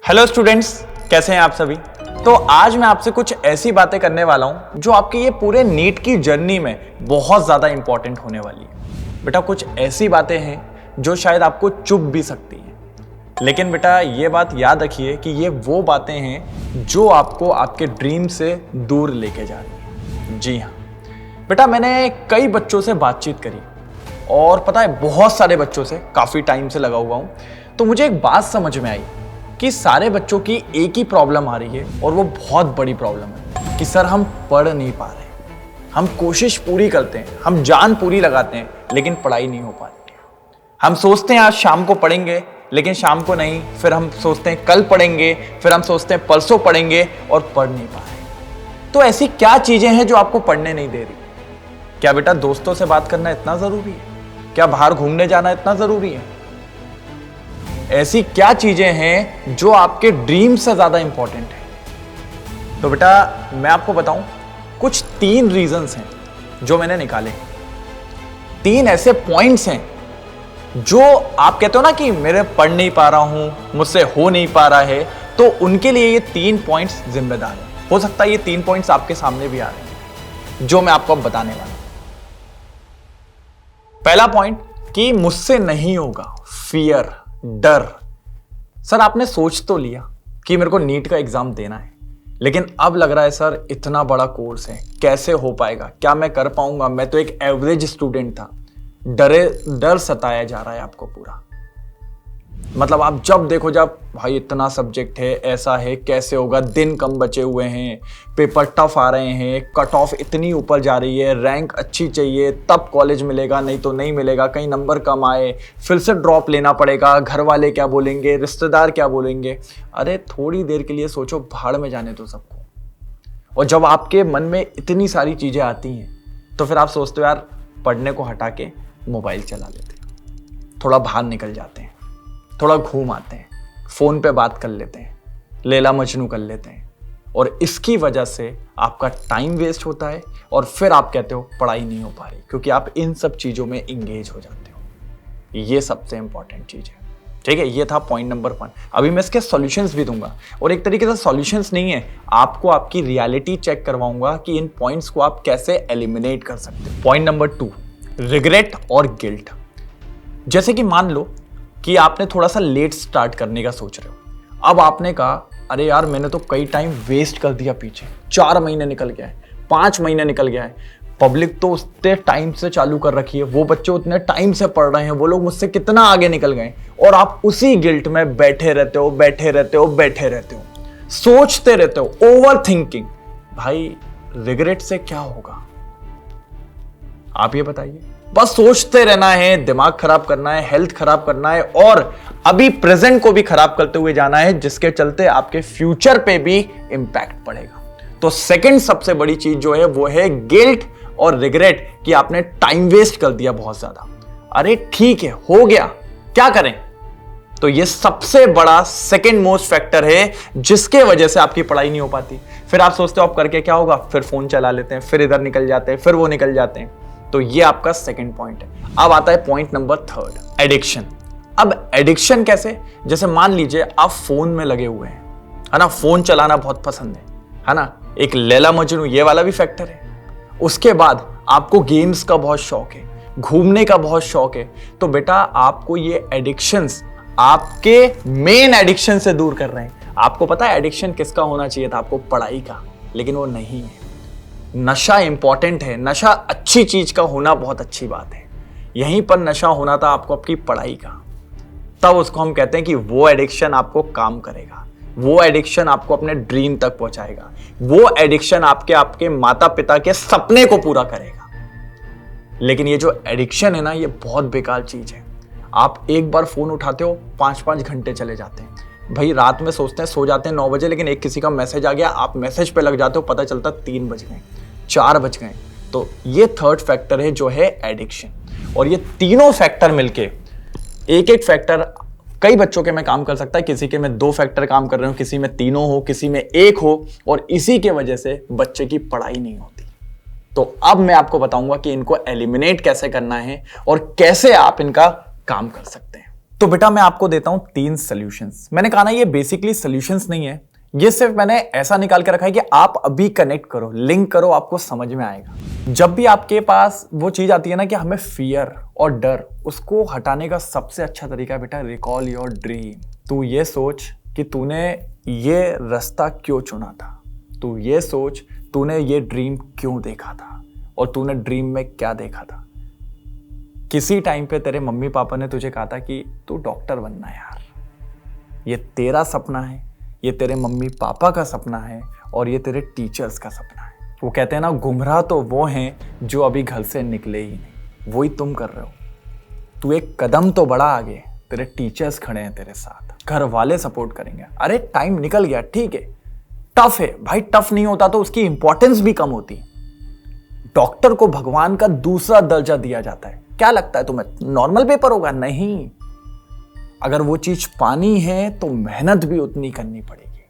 Hello students, कैसे हैं आप सभी। तो आज मैं आपसे कुछ ऐसी बातें करने वाला हूं जो आपकी ये पूरे नीट की जर्नी में बहुत ज्यादा इंपॉर्टेंट होने वाली है। बेटा कुछ ऐसी बातें हैं जो शायद आपको चुभ भी सकती हैं, लेकिन बेटा ये बात याद रखिए कि ये वो बातें हैं जो आपको आपके ड्रीम से दूर लेके जा रही हैं। जी हाँ बेटा, मैंने कई बच्चों से बातचीत करी और पता है बहुत सारे बच्चों से काफी टाइम से लगा हुआ हूं, तो मुझे एक बात समझ में आई कि सारे बच्चों की एक ही प्रॉब्लम आ रही है और वो बहुत बड़ी प्रॉब्लम है कि सर हम पढ़ नहीं पा रहे। हम कोशिश पूरी करते हैं, हम जान पूरी लगाते हैं, लेकिन पढ़ाई नहीं हो पा रही है। हम सोचते हैं आज शाम को पढ़ेंगे, लेकिन शाम को नहीं, फिर हम सोचते हैं कल पढ़ेंगे, फिर हम सोचते हैं परसों पढ़ेंगे और पढ़ नहीं पा रहे। तो ऐसी क्या चीजें हैं जो आपको पढ़ने नहीं दे रही? क्या बेटा दोस्तों से बात करना इतना जरूरी है? क्या बाहर घूमने जाना इतना जरूरी है? ऐसी क्या चीजें हैं जो आपके ड्रीम से ज्यादा इंपॉर्टेंट है? तो बेटा मैं आपको बताऊं, कुछ 3 रीजंस हैं जो मैंने निकाले। 3 ऐसे पॉइंट्स हैं जो आप कहते हो ना कि मेरे पढ़ नहीं पा रहा हूं, मुझसे हो नहीं पा रहा है, तो उनके लिए ये 3 पॉइंट्स जिम्मेदार हैं। हो सकता है ये 3 पॉइंट्स आपके सामने भी आ रहे हैं जो मैं आपको अब बताने वाला हूं। पहला पॉइंट कि मुझसे नहीं होगा, फियर, डर। सर आपने सोच तो लिया कि मेरे को नीट का एग्जाम देना है, लेकिन अब लग रहा है सर इतना बड़ा कोर्स है, कैसे हो पाएगा, क्या मैं कर पाऊंगा, मैं तो एक एवरेज स्टूडेंट था। डर सताया जा रहा है आपको पूरा। मतलब आप जब देखो, जब भाई इतना सब्जेक्ट है, ऐसा है, कैसे होगा, दिन कम बचे हुए हैं, पेपर टफ आ रहे हैं, कट ऑफ इतनी ऊपर जा रही है, रैंक अच्छी चाहिए तब कॉलेज मिलेगा, नहीं तो नहीं मिलेगा, कहीं नंबर कम आए फिर से ड्रॉप लेना पड़ेगा, घर वाले क्या बोलेंगे, रिश्तेदार क्या बोलेंगे। अरे थोड़ी देर के लिए सोचो, भाड़ में जाने दो सबको। और जब आपके मन में इतनी सारी चीजें आती हैं तो फिर आप सोचते हो यार पढ़ने को हटा के मोबाइल चला लेते हैं, थोड़ा बाहर निकल जाते हैं, थोड़ा घूम आते हैं, फोन पे बात कर लेते हैं, लैला मजनू कर लेते हैं। और इसकी वजह से आपका टाइम वेस्ट होता है और फिर आप कहते हो पढ़ाई नहीं हो पा रही, क्योंकि आप इन सब चीजों में इंगेज हो जाते हो। ये सबसे इंपॉर्टेंट चीज है, ठीक है। ये था पॉइंट नंबर 1। अभी मैं इसके सॉल्यूशंस भी दूंगा, और एक तरीके से सॉल्यूशंस नहीं है, आपको आपकी रियलिटी चेक करवाऊंगा कि इन पॉइंट्स को आप कैसे एलिमिनेट कर सकते हो। पॉइंट नंबर 2, रिग्रेट और गिल्ट। जैसे कि मान लो कि आपने थोड़ा सा लेट स्टार्ट करने का सोच रहे हो। अब आपने कहा अरे यार मैंने तो कई टाइम वेस्ट कर दिया पीछे, 4 महीने निकल गया है, 5 महीने निकल गया है, पब्लिक तो उतने टाइम से चालू कर रखी है, वो बच्चे उतने टाइम से पढ़ रहे हैं, वो लोग मुझसे कितना आगे निकल गए, और आप उसी गिल्ट में बैठे रहते हो, सोचते रहते हो, ओवर थिंकिंग। भाई रिग्रेट से क्या होगा आप ये बताइए? बस सोचते रहना है, दिमाग खराब करना है, हेल्थ खराब करना है, और अभी प्रेजेंट को भी खराब करते हुए जाना है, जिसके चलते आपके फ्यूचर पे भी इंपैक्ट पड़ेगा। तो सेकंड सबसे बड़ी चीज जो है वो है गिल्ट और रिग्रेट, कि आपने टाइम वेस्ट कर दिया बहुत ज्यादा। अरे ठीक है, हो गया, क्या करें? तो ये सबसे बड़ा सेकंड मोस्ट फैक्टर है जिसके वजह से आपकी पढ़ाई नहीं हो पाती। फिर आप सोचते हो आप करके क्या होगा, फिर फोन चला लेते हैं, फिर इधर निकल जाते हैं, फिर वो निकल जाते हैं। तो ये आपका सेकंड पॉइंट है। अब आता है पॉइंट नंबर 3, एडिक्शन। अब एडिक्शन कैसे? जैसे मान लीजिए आप फोन में लगे हुए हैं, है ना, फोन चलाना बहुत पसंद है ना, एक लैला मजनू ये वाला भी फैक्टर है। उसके बाद आपको गेम्स का बहुत शौक है, घूमने का बहुत शौक है, तो बेटा आपको ये एडिक्शंस आपके मेन एडिक्शन से दूर कर रहे हैं। आपको पता है एडिक्शन किसका होना चाहिए था? आपको पढ़ाई का, लेकिन वो नहीं है। नशा इंपॉर्टेंट है, नशा अच्छी चीज का होना बहुत अच्छी बात है, यहीं पर नशा होना था आपको आपकी पढ़ाई का। तब उसको हम कहते हैं कि वो एडिक्शन आपको काम करेगा, वो एडिक्शन आपको अपने ड्रीम तक पहुंचाएगा, वो एडिक्शन आपके माता पिता के सपने को पूरा करेगा। लेकिन ये जो एडिक्शन है ना, ये बहुत बेकार चीज है। आप एक बार फोन उठाते हो, 5-5 घंटे चले जाते हैं। भाई रात में सोचते हैं सो जाते हैं 9 बजे, लेकिन एक किसी का मैसेज आ गया, आप मैसेज पे लग जाते हो, पता चलता 3 बज गए, 4 बज गए। तो ये थर्ड फैक्टर है जो है एडिक्शन। और ये तीनों फैक्टर मिलके, एक फैक्टर कई बच्चों के में काम कर सकता है, किसी के में 2 फैक्टर काम कर रहे हो, किसी में तीनों हो, किसी में 1 हो, और इसी के वजह से बच्चे की पढ़ाई नहीं होती। तो अब मैं आपको बताऊंगा कि इनको एलिमिनेट कैसे करना है और कैसे आप इनका काम कर सकते हैं। तो बेटा मैं आपको देता हूं 3 सॉल्यूशंस। मैंने कहा ना ये बेसिकली सॉल्यूशंस नहीं है, ये सिर्फ मैंने ऐसा निकाल के रखा है कि आप अभी कनेक्ट करो, लिंक करो, आपको समझ में आएगा। जब भी आपके पास वो चीज आती है ना कि हमें फियर और डर, उसको हटाने का सबसे अच्छा तरीका है बेटा रिकॉल योर ड्रीम। तू ये सोच कि तूने ये रास्ता क्यों चुना था, तू ये सोच तूने ये ड्रीम क्यों देखा था और तूने ड्रीम में क्या देखा था। किसी टाइम पे तेरे मम्मी पापा ने तुझे कहा था कि तू डॉक्टर बनना यार, ये तेरा सपना है, ये तेरे मम्मी पापा का सपना है और ये तेरे टीचर्स का सपना है। वो कहते हैं ना गुमराह तो वो हैं जो अभी घर से निकले ही नहीं, वही तुम कर रहे हो। तू एक कदम तो बढ़ा आगे, तेरे टीचर्स खड़े हैं तेरे साथ, घर वाले सपोर्ट करेंगे। अरे टाइम निकल गया, ठीक है, टफ है भाई, टफ नहीं होता तो उसकी इंपॉर्टेंस भी कम होती। डॉक्टर को भगवान का दूसरा दर्जा दिया जाता है। क्या लगता है तुम्हें नॉर्मल पेपर होगा? नहीं, अगर वो चीज पानी है तो मेहनत भी उतनी करनी पड़ेगी।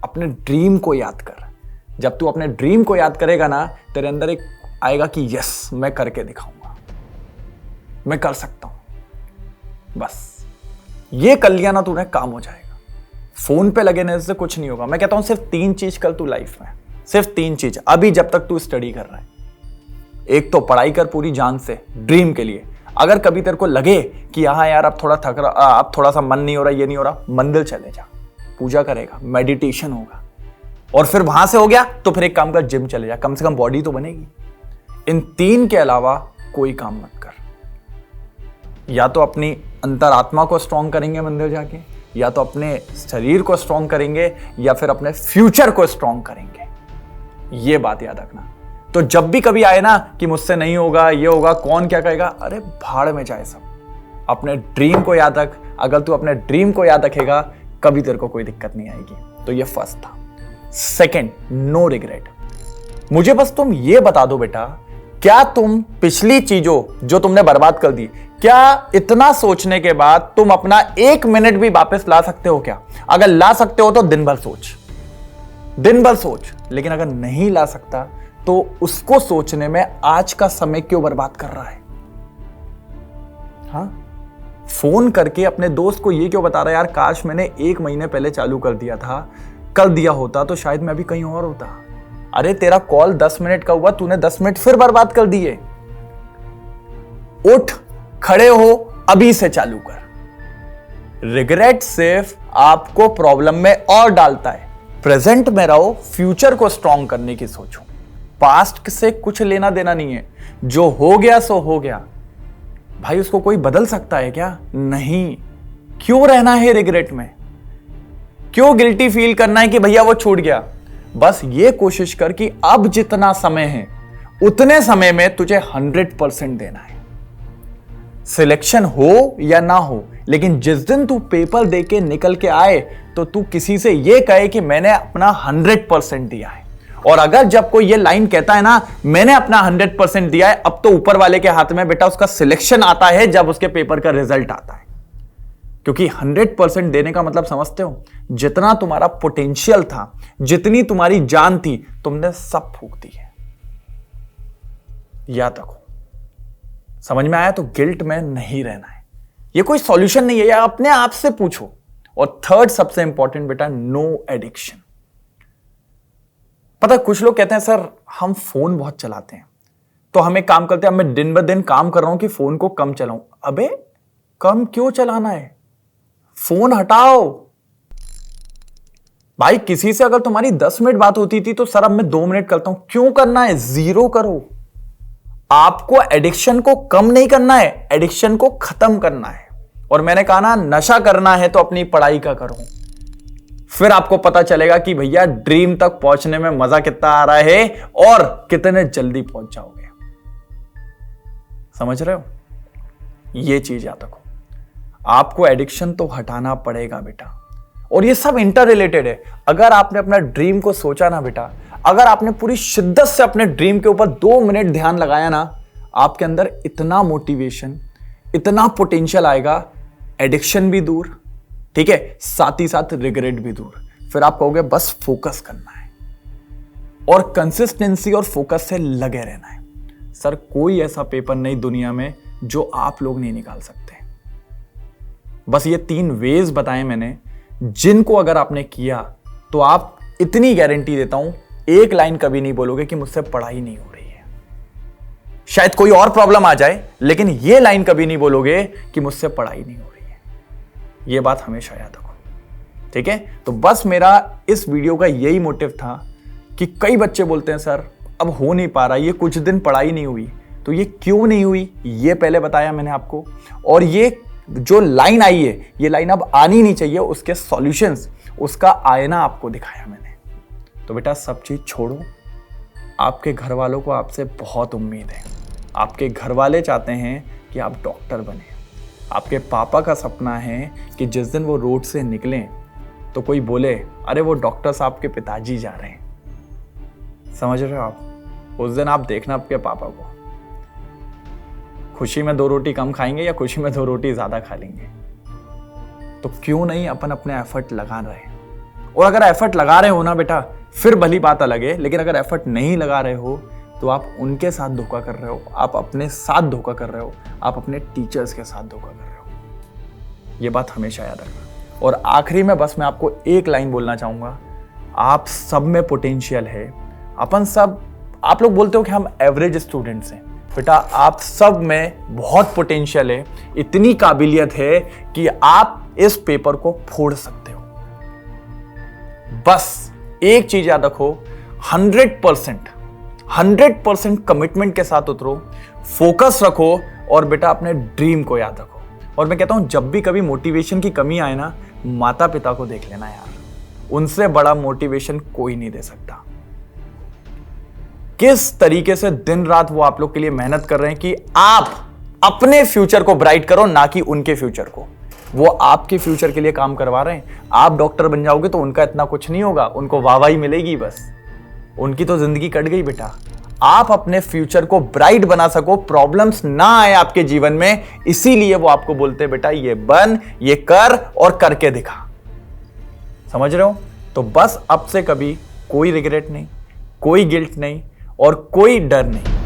अपने ड्रीम को याद कर। जब तू अपने ड्रीम को याद करेगा ना, तेरे अंदर एक आएगा कि यस मैं करके दिखाऊंगा, मैं कर सकता हूं। बस ये कर लिया ना तूने, काम हो जाएगा। फोन पे लगे रहने से कुछ नहीं होगा। मैं कहता हूं सिर्फ 3 चीज कर तू लाइफ में, सिर्फ 3 चीज अभी जब तक तू स्टडी कर रहा है। एक तो पढ़ाई कर पूरी जान से ड्रीम के लिए। अगर कभी तेरे को लगे कि हाँ यार अब थोड़ा थक रहा, अब थोड़ा सा मन नहीं हो रहा, ये नहीं हो रहा, मंदिर चले जा, पूजा करेगा, मेडिटेशन होगा, और फिर वहां से हो गया तो फिर एक काम कर, जिम चले जा, कम से कम बॉडी तो बनेगी। इन 3 के अलावा कोई काम मत कर। या तो अपनी अंतरात्मा को स्ट्रॉन्ग करेंगे मंदिर जाके, या तो अपने शरीर को स्ट्रॉन्ग करेंगे, या फिर अपने फ्यूचर को स्ट्रॉन्ग करेंगे। ये बात याद रखना। तो जब भी कभी आए ना कि मुझसे नहीं होगा, ये होगा, कौन क्या कहेगा, अरे भाड़ में जाए सब। अपने ड्रीम को याद रख। अगर तू अपने ड्रीम को याद रखेगा कभी तेरे को कोई दिक्कत नहीं आएगी। तो ये फर्स्ट था। Second, no regret. मुझे बस तुम ये बता दो बेटा, क्या तुम पिछली चीजों जो तुमने बर्बाद कर दी, क्या इतना सोचने के बाद तुम अपना 1 मिनट भी वापस ला सकते हो क्या? अगर ला सकते हो तो दिन भर सोच, दिन भर सोच। लेकिन अगर नहीं ला सकता तो उसको सोचने में आज का समय क्यों बर्बाद कर रहा है? हाँ, फोन करके अपने दोस्त को ये क्यों बता रहा है यार काश मैंने 1 महीने पहले चालू कर दिया था, कर दिया होता तो शायद मैं भी कहीं और होता। अरे तेरा कॉल 10 मिनट का हुआ, तूने 10 मिनट फिर बर्बाद कर दिए। उठ, खड़े हो, अभी से चालू कर। रिग्रेट सिर्फ आपको प्रॉब्लम में और डालता है। प्रेजेंट में रहो, फ्यूचर को स्ट्रॉन्ग करने की सोचो। पास्ट से कुछ लेना देना नहीं है, जो हो गया सो हो गया। भाई उसको कोई बदल सकता है क्या? नहीं। क्यों रहना है रिग्रेट में? क्यों गिल्टी फील करना है कि भैया वो छूट गया? बस ये कोशिश कर कि अब जितना समय है उतने समय में तुझे 100% देना है। सिलेक्शन हो या ना हो, लेकिन जिस दिन तू पेपर देके निकल के आए तो तू किसी से ये कहे कि मैंने अपना 100% दिया है। और अगर जब कोई ये लाइन कहता है ना मैंने अपना 100% दिया है, अब तो ऊपर वाले के हाथ में बेटा उसका सिलेक्शन आता है जब उसके पेपर का रिजल्ट आता है। क्योंकि 100% देने का मतलब समझते हो, जितना तुम्हारा पोटेंशियल था, जितनी तुम्हारी जान थी, तुमने सब फूंक दी है। याद रखो। समझ में आया? तो गिल्ट में नहीं रहना है। ये कोई सॉल्यूशन नहीं है, या अपने आप से पूछो। और थर्ड सबसे इंपॉर्टेंट बेटा, नो एडिक्शन। पता है कुछ लोग कहते हैं सर हम फोन बहुत चलाते हैं तो हम एक काम करते हैं, मैं दिन ब दिन काम कर रहा हूं कि फोन को कम चलाऊं। अबे कम क्यों चलाना है? फोन हटाओ भाई। किसी से अगर तुम्हारी 10 मिनट बात होती थी तो सर अब मैं 2 मिनट करता हूं। क्यों करना है? 0 करो। आपको एडिक्शन को कम नहीं करना है, एडिक्शन को खत्म करना है। और मैंने कहा ना, नशा करना है तो अपनी पढ़ाई का करो, फिर आपको पता चलेगा कि भैया ड्रीम तक पहुंचने में मजा कितना आ रहा है और कितने जल्दी पहुंच जाओगे। समझ रहे हो? ये चीज याद रखो। आपको एडिक्शन तो हटाना पड़ेगा बेटा, और ये सब इंटर रिलेटेड है। अगर आपने अपना ड्रीम को सोचा ना बेटा, अगर आपने पूरी शिद्दत से अपने ड्रीम के ऊपर 2 मिनट ध्यान लगाया ना, आपके अंदर इतना मोटिवेशन, इतना पोटेंशियल आएगा, एडिक्शन भी दूर, ठीक है, साथ ही साथ रिग्रेट भी दूर। फिर आप कहोगे बस फोकस करना है और कंसिस्टेंसी और फोकस से लगे रहना है। सर कोई ऐसा पेपर नहीं दुनिया में जो आप लोग नहीं निकाल सकते। बस ये 3 वेज बताए मैंने, जिनको अगर आपने किया तो आप इतनी गारंटी देता हूं, एक लाइन कभी नहीं बोलोगे कि मुझसे पढ़ाई नहीं हो रही है। शायद कोई और प्रॉब्लम आ जाए, लेकिन ये लाइन कभी नहीं बोलोगे कि मुझसे पढ़ाई नहीं हो रही है। ये बात हमेशा याद रखो, ठीक है। तो बस मेरा इस वीडियो का यही मोटिव था कि कई बच्चे बोलते हैं सर अब हो नहीं पा रहा, ये कुछ दिन पढ़ाई नहीं हुई, तो ये क्यों नहीं हुई ये पहले बताया मैंने आपको। और ये जो लाइन आई है, ये लाइन अब आनी नहीं चाहिए, उसके सॉल्यूशंस, उसका आईना आपको दिखाया मैंने। तो बेटा सब चीज छोड़ो, आपके घर वालों को आपसे बहुत उम्मीद है। आपके घर वाले चाहते हैं कि आप डॉक्टर बने। आपके पापा का सपना है कि जिस दिन वो रोड से निकलें तो कोई बोले अरे वो डॉक्टर साहब के पिताजी जा रहे हैं। समझ रहे हो आप? उस दिन आप देखना आपके पापा को, खुशी में 2 रोटी कम खाएंगे या खुशी में 2 रोटी ज्यादा खा लेंगे। तो क्यों नहीं अपन अपने एफर्ट लगा रहे हैं। और अगर एफर्ट लगा रहे हो ना बेटा, फिर भली बात अलग है, लेकिन अगर एफर्ट नहीं लगा रहे हो तो आप उनके साथ धोखा कर रहे हो, आप अपने साथ धोखा कर रहे हो, आप अपने टीचर्स के साथ धोखा कर रहे हो। ये बात हमेशा याद रखना। और आखिरी में बस मैं आपको एक लाइन बोलना चाहूंगा, आप सब में पोटेंशियल है। अपन सब, आप लोग बोलते हो कि हम एवरेज स्टूडेंट्स हैं, बेटा आप सब में बहुत पोटेंशियल है, इतनी काबिलियत है कि आप इस पेपर को फोड़ सकते हो। बस एक चीज याद रखो, 100% कमिटमेंट के साथ उतरो, फोकस रखो और बेटा अपने ड्रीम को याद रखो। और मैं कहता हूं जब भी कभी मोटिवेशन की कमी आए ना, माता पिता को देख लेना यार, उनसे बड़ा मोटिवेशन कोई नहीं दे सकता। किस तरीके से दिन रात वो आप लोग के लिए मेहनत कर रहे हैं कि आप अपने फ्यूचर को ब्राइट करो, ना कि उनके फ्यूचर को। वो आपके फ्यूचर के लिए काम करवा रहे हैं। आप डॉक्टर बन जाओगे तो उनका इतना कुछ नहीं होगा, उनको वाहवाही मिलेगी बस, उनकी तो जिंदगी कट गई बेटा। आप अपने फ्यूचर को ब्राइट बना सको, प्रॉब्लम्स ना आए आपके जीवन में, इसीलिए वो आपको बोलते हैं बेटा ये बन, ये कर और करके दिखा। समझ रहे हो? तो बस अब से कभी कोई रिग्रेट नहीं, कोई गिल्ट नहीं और कोई डर नहीं।